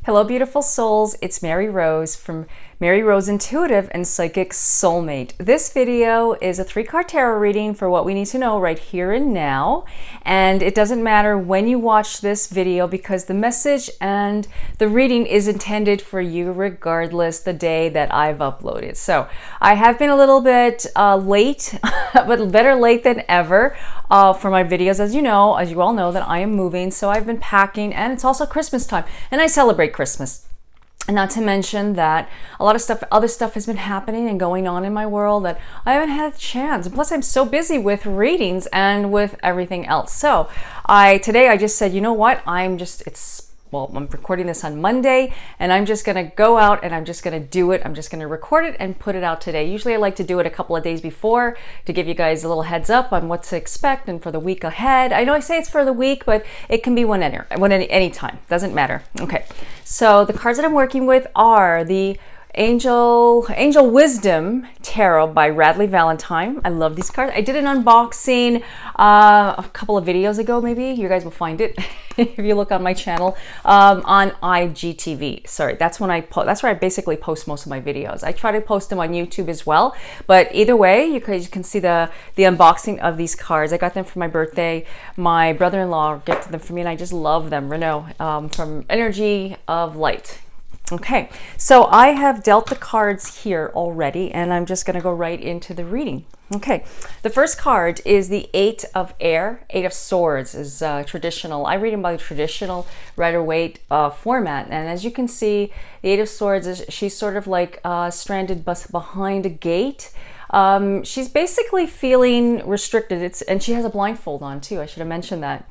Hello, beautiful souls. It's Mary Rose from Mary Rose Intuitive and Psychic Soulmate. This video is a 3-card tarot reading for what we need to know right here and now. And it doesn't matter when you watch this video because the message and the reading is intended for you regardless the day that I've uploaded. So I have been a little bit late, but better late than ever for my videos. As you all know that I am moving. So I've been packing, and it's also Christmas time and I celebrate Christmas. And not to mention that a lot of other stuff has been happening and going on in my world that I haven't had a chance. And plus I'm so busy with readings and with everything else. So today I just said, you know what? I'm recording this on Monday and I'm just gonna go out and I'm just gonna do it. I'm just gonna record it and put it out today. Usually I like to do it a couple of days before to give you guys a little heads up on what to expect and for the week ahead. I know I say it's for the week, but it can be any time. Doesn't matter. Okay, so the cards that I'm working with are the Angel Wisdom Tarot by Radley Valentine. I love these cards. I did an unboxing a couple of videos ago, maybe. You guys will find it if you look on my channel on IGTV. Sorry, that's where I basically post most of my videos. I try to post them on YouTube as well, but either way, you can see the unboxing of these cards. I got them for my birthday. My brother-in-law gifted them for me, and I just love them. Renaud from Energy of Light. Okay, so I have dealt the cards here already, and I'm just going to go right into the reading. Okay, the first card is the 8 of Air. 8 of Swords is traditional. I read them by the traditional Rider-Waite format, and as you can see, the 8 of Swords she's sort of like stranded behind a gate. She's basically feeling restricted. And she has a blindfold on too. I should have mentioned that.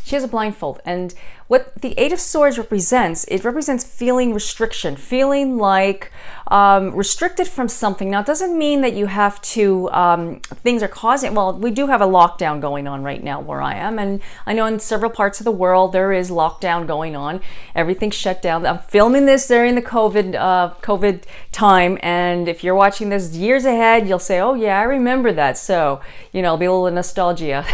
She has a blindfold, and what the 8 of Swords represents, it represents feeling restriction, feeling like restricted from something. Now, it doesn't mean that you have to, things are causing, well, we do have a lockdown going on right now where I am, and I know in several parts of the world there is lockdown going on. Everything's shut down. I'm filming this during the COVID time, and if you're watching this years ahead, you'll say, oh yeah, I remember that. So, it'll be a little nostalgia.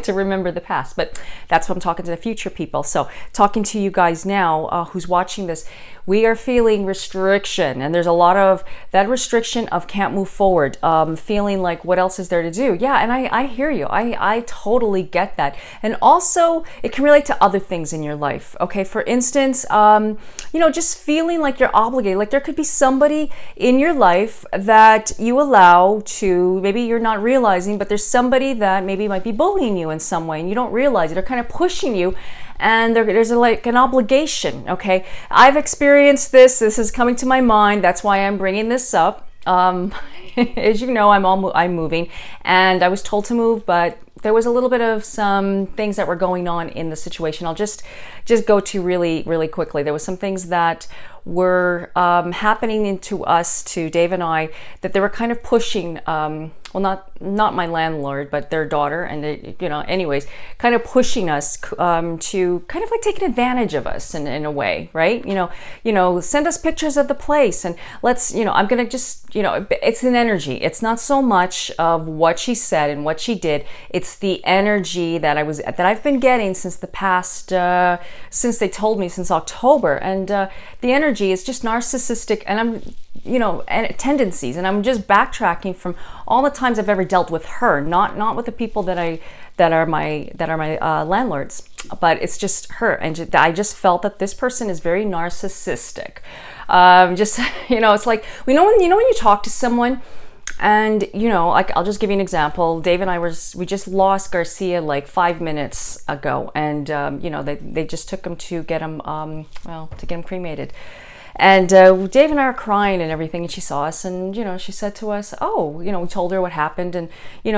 To remember the past, but that's what I'm talking to the future people. So talking to you guys now who's watching this, we are feeling restriction, and there's a lot of that restriction of can't move forward, feeling like what else is there to do. Yeah, and I hear you. I totally get that. And also it can relate to other things in your life. Okay, for instance, just feeling like you're obligated, like there could be somebody in your life that you allow to, maybe you're not realizing, but there's somebody that maybe might be bullying you in some way and you don't realize it. They're kind of pushing you, and there's like an obligation. Okay, I've experienced this is coming to my mind, that's why I'm bringing this up. As you know, I'm moving, and I was told to move, but there was a little bit of some things that were going on in the situation. I'll just go to really quickly. There was some things that were happening to Dave and I, that they were kind of pushing, well, not my landlord, but their daughter, and they, anyways, kind of pushing us to kind of like taking advantage of us in a way, right? Send us pictures of the place, and let's, I'm gonna just, it's an energy. It's not so much of what she said and what she did. It's the energy that I've been getting since the past, since they told me since October, and the energy is just narcissistic, and and tendencies, and I'm just backtracking from all the times I've ever dealt with her, not with the people that are my landlords, but it's just her, and I just felt that this person is very narcissistic. It's like when you talk to someone, and like I'll just give you an example. Dave and I we just lost Garcia like 5 minutes ago, and they just took him to get him cremated. And Dave and I are crying and everything, and she saw us, and she said to us, oh, we told her what happened, and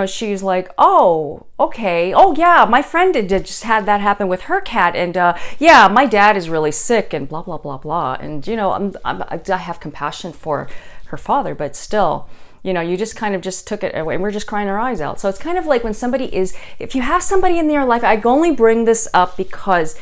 she's like, oh, okay, oh yeah, my friend did just had that happen with her cat, and yeah, my dad is really sick, and blah blah blah blah, and I have compassion for her father, but still, you just kind of just took it away, and we're just crying our eyes out. So it's kind of like when if you have somebody in your life, I only bring this up because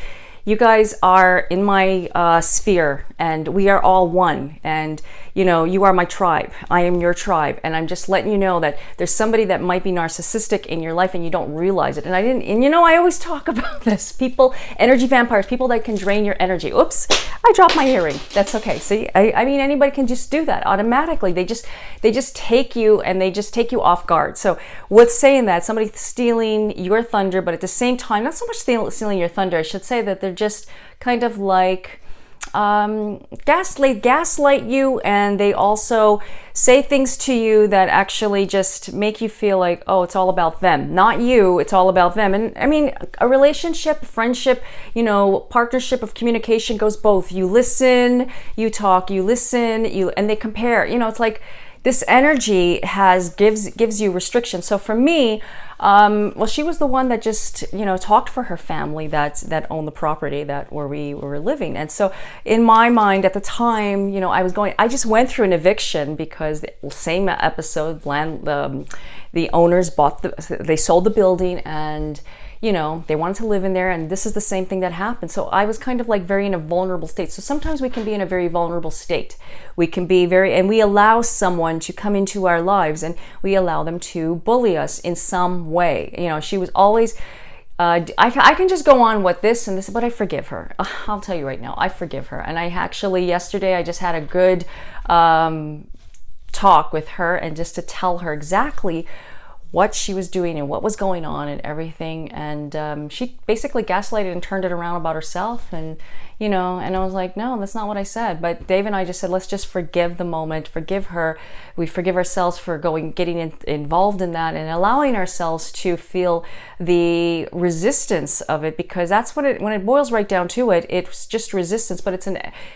you guys are in my sphere, and we are all one. And you know, you are my tribe. I am your tribe. And I'm just letting you know that there's somebody that might be narcissistic in your life and you don't realize it. And you know, I always talk about this. People, energy vampires, people that can drain your energy. Oops, I dropped my earring. That's okay. See, I mean, anybody can just do that automatically. They just take you and they just take you off guard. So with saying that, somebody stealing your thunder, but at the same time, not so much stealing your thunder, I should say that they're just kind of like gaslight you, and they also say things to you that actually just make you feel like, oh, it's all about them, not you, it's all about them. And I mean, a relationship, friendship, you know, partnership of communication goes both. You listen, you talk, you listen, and they compare. You know, it's like this energy gives you restrictions. So for me, well, she was the one that just, you know, talked for her family that owned the property where we were living. And so in my mind at the time, you know, I just went through an eviction because the same episode, the owners they sold the building, and you know, they wanted to live in there, and this is the same thing that happened. So I was kind of like very in a vulnerable state. So sometimes we can be in a very vulnerable state. We can be and we allow someone to come into our lives, and we allow them to bully us in some way. You know, she was always, I can just go on with this and this, but I forgive her. I'll tell you right now, I forgive her. And I actually, yesterday, I just had a good talk with her, and just to tell her exactly what she was doing and what was going on and everything. And she basically gaslighted and turned it around about herself. And, you know, and I was like, no, that's not what I said. But Dave and I just said, let's just forgive the moment, forgive her. We forgive ourselves for getting involved in that and allowing ourselves to feel the resistance of it, because that's when it boils right down to it, it's just resistance. But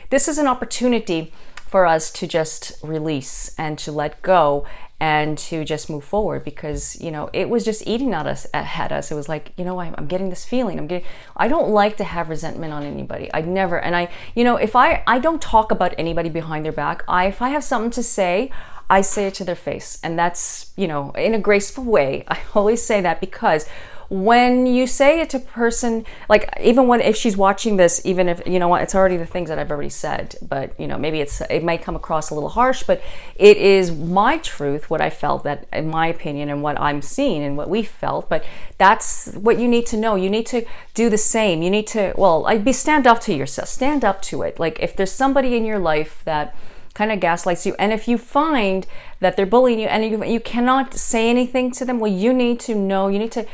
this is an opportunity for us to just release and to let go and to just move forward, because, you know, it was just eating at us. It was like, you know, I'm getting this feeling. I don't like to have resentment on anybody. I never, and you know, if I don't talk about anybody behind their back. If I have something to say, I say it to their face, and that's, you know, in a graceful way. I always say that, because when you say it to a person, like even if she's watching this, even if, you know what, it's already the things that I've already said, but, you know, maybe it might come across a little harsh, but it is my truth, what I felt, that in my opinion, and what I'm seeing and what we felt. But that's what you need to know. You need to do the same. You need to, stand up to yourself, stand up to it. Like if there's somebody in your life that kind of gaslights you, and if you find that they're bullying you and you cannot say anything to them, well, you need to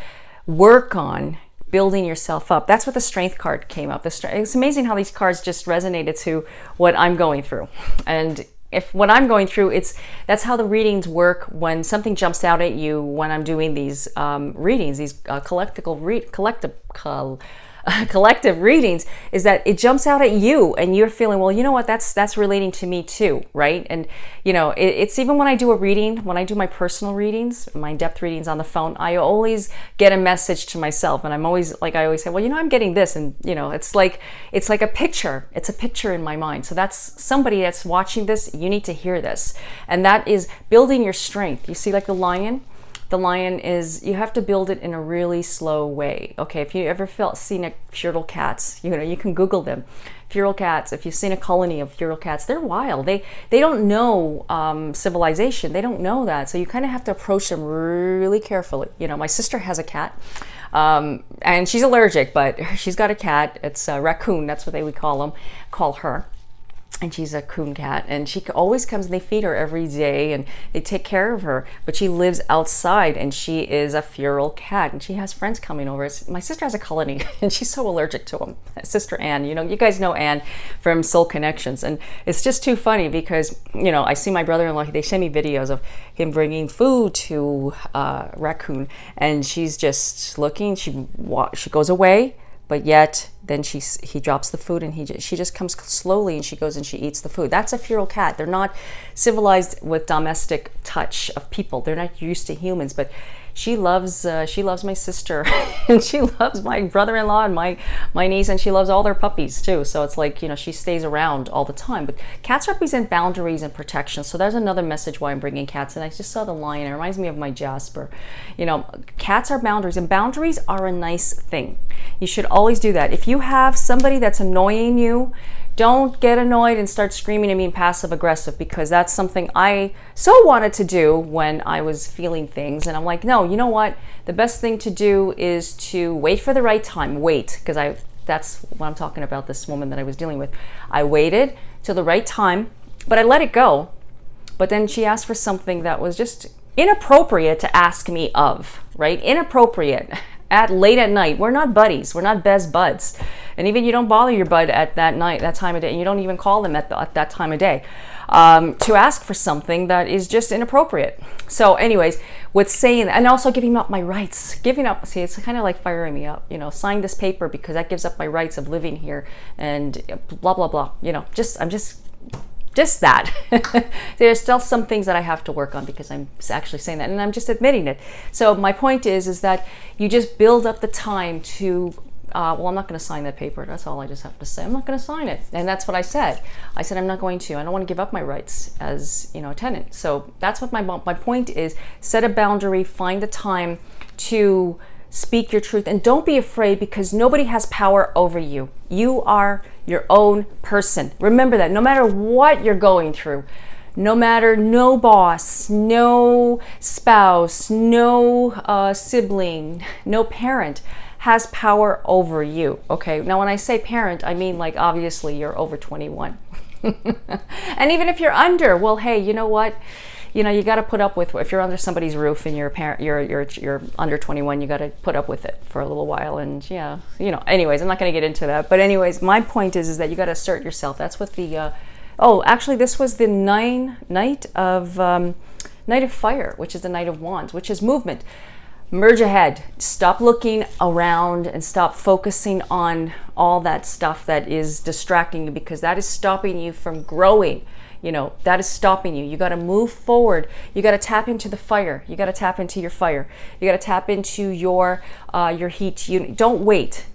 work on building yourself up. That's what the strength card came up. It's amazing how these cards just resonated to what I'm going through. And if what I'm going through, that's how the readings work. When something jumps out at you when I'm doing these readings, these collective readings, is that it jumps out at you and you're feeling, well, you know what, that's relating to me too, right? And you know, it's even when I do a reading, when I do my personal readings, my depth readings on the phone, I always get a message to myself, and I always say, well, you know, I'm getting this, and you know, it's like a picture. It's a picture in my mind. So that's somebody that's watching this. You need to hear this, and that is building your strength. You see, like the lion is, you have to build it in a really slow way. Okay, if you ever seen a feral cats, you know, you can Google them. Feral cats, if you've seen a colony of feral cats, they're wild. They don't know civilization. They don't know that. So you kind of have to approach them really carefully. You know, my sister has a cat, and she's allergic, but she's got a cat. It's a raccoon. That's what they would call her. And she's a coon cat, and she always comes, and they feed her every day and they take care of her, but she lives outside, and she is a feral cat, and she has friends coming over. My sister has a colony and she's so allergic to them. Sister Anne, you know, you guys know Anne from Soul Connections, and it's just too funny because, you know, I see my brother-in-law, they send me videos of him bringing food to raccoon, and she's just looking, she goes away, but yet then he drops the food, and she just comes slowly, and she goes and she eats the food. That's a feral cat. They're not civilized with domestic touch of people. They're not used to humans, but she loves my sister and she loves my brother-in-law and my niece, and she loves all their puppies too. So it's like, you know, she stays around all the time. But cats represent boundaries and protection. So there's another message why I'm bringing cats. And I just saw the lion. It reminds me of my Jasper. You know, cats are boundaries, and boundaries are a nice thing. You should always do that. If you have somebody that's annoying you, Don't get annoyed and start screaming and being passive aggressive, because that's something I so wanted to do when I was feeling things. And I'm like, no, you know what? The best thing to do is to wait for the right time. Wait, because that's what I'm talking about, this woman that I was dealing with. I waited till the right time, but I let it go. But then she asked for something that was just inappropriate to ask me of, right? Inappropriate. Late at night. We're not buddies. We're not best buds. And even you don't bother your bud at that time of day, and you don't even call them at that time of day, to ask for something that is just inappropriate. So anyways, with saying, and also giving up my rights, see, it's kind of like firing me up, sign this paper because that gives up my rights of living here and blah, blah, blah, I'm just that. There's still some things that I have to work on, because I'm actually saying that and I'm just admitting it. So my point is that you just build up the time to, well, I'm not going to sign that paper. That's all I just have to say. I'm not going to sign it. And that's what I said. I said, I'm not going to. I don't want to give up my rights as, a tenant. So that's what my point is. Set a boundary, find the time to speak your truth, and don't be afraid, because nobody has power over you. You are your own person. Remember that. No matter what you're going through, no boss, no spouse, no sibling, no parent has power over you. Okay, now when I say parent, I mean, like, obviously you're over 21. And even if you're under, well, hey, you know what? You got to put up with, if you're under somebody's roof and you're a parent, you're under 21, you got to put up with it for a little while. And yeah, anyways, I'm not going to get into that. But anyways, my point is that you got to assert yourself. That's what the, actually this was the night of fire, which is the Knight of Wands, which is movement. Merge ahead. Stop looking around and stop focusing on all that stuff that is distracting you, because that is stopping you from growing. That is stopping you. You got to move forward. You got to tap into the fire. You got to tap into your fire. You got to tap into your heat. Don't wait.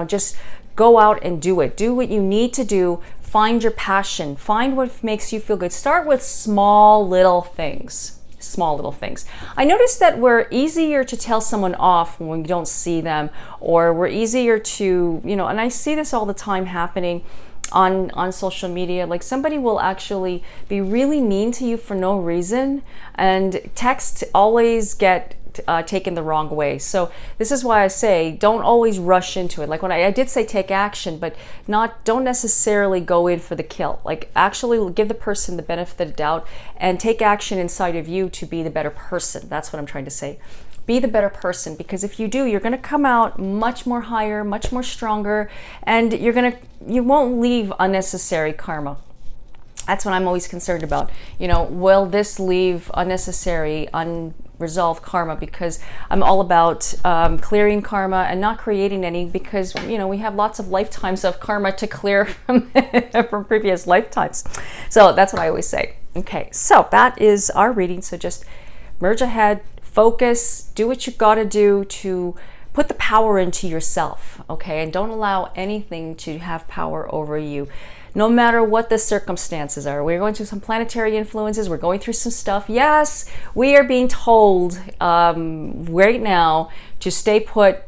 Just go out and do it. Do what you need to do. Find your passion. Find what makes you feel good. Start with small little things. I noticed that we're easier to tell someone off when we don't see them, or we're easier to, and I see this all the time happening on social media. Like, somebody will actually be really mean to you for no reason, and texts always get taken the wrong way. So this is why I say don't always rush into it. Like, when I did say take action, but don't necessarily go in for the kill. Like, actually give the person the benefit of the doubt and take action inside of you to be the better person. That's what I'm trying to say. Be the better person, because if you do, you're going to come out much more higher, much more stronger, and you won't leave unnecessary karma. That's what I'm always concerned about. Will this leave unnecessary, unresolved karma? Because I'm all about clearing karma and not creating any, because we have lots of lifetimes of karma to clear from previous lifetimes. So that's what I always say. Okay, so that is our reading. So just merge ahead, focus, do what you got to do to put the power into yourself, okay? And don't allow anything to have power over you, no matter what the circumstances are. We're going through some planetary influences. We're going through some stuff. Yes, we are being told right now to stay put.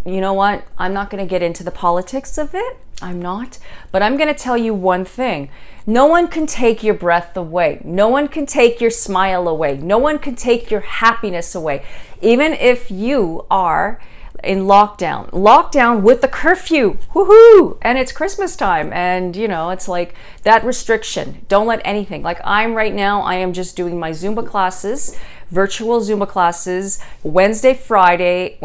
You know what? I'm not going to get into the politics of it. I'm not. But I'm going to tell you one thing. No one can take your breath away. No one can take your smile away. No one can take your happiness away. Even if you are in lockdown with the curfew, woohoo, and it's Christmas time, and it's like that restriction. Don't let anything, like I am just doing my Zumba classes, virtual Zumba classes, Wednesday, sorry,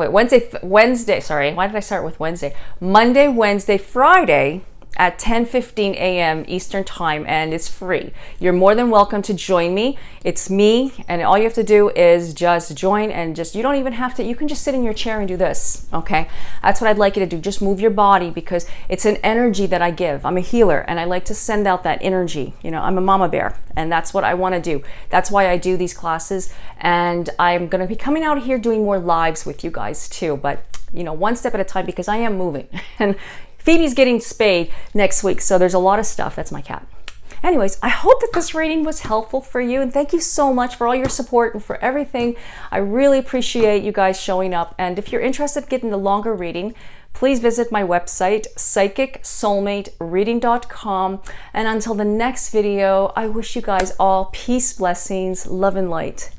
why did I start with Wednesday? Monday, Wednesday, Friday at 10:15 a.m. Eastern time, and it's free. You're more than welcome to join me. It's me, and all you have to do is just join, and you don't even have to, you can just sit in your chair and do this, okay? That's what I'd like you to do. Just move your body, because it's an energy that I give. I'm a healer, and I like to send out that energy. I'm a mama bear, and that's what I want to do. That's why I do these classes, and I'm going to be coming out here doing more lives with you guys too, but one step at a time, because I am moving. And Phoebe's getting spayed next week, so there's a lot of stuff. That's my cat. Anyways, I hope that this reading was helpful for you, and thank you so much for all your support and for everything. I really appreciate you guys showing up, and if you're interested in getting the longer reading, please visit my website, psychicsoulmatereading.com. And until the next video, I wish you guys all peace, blessings, love, and light.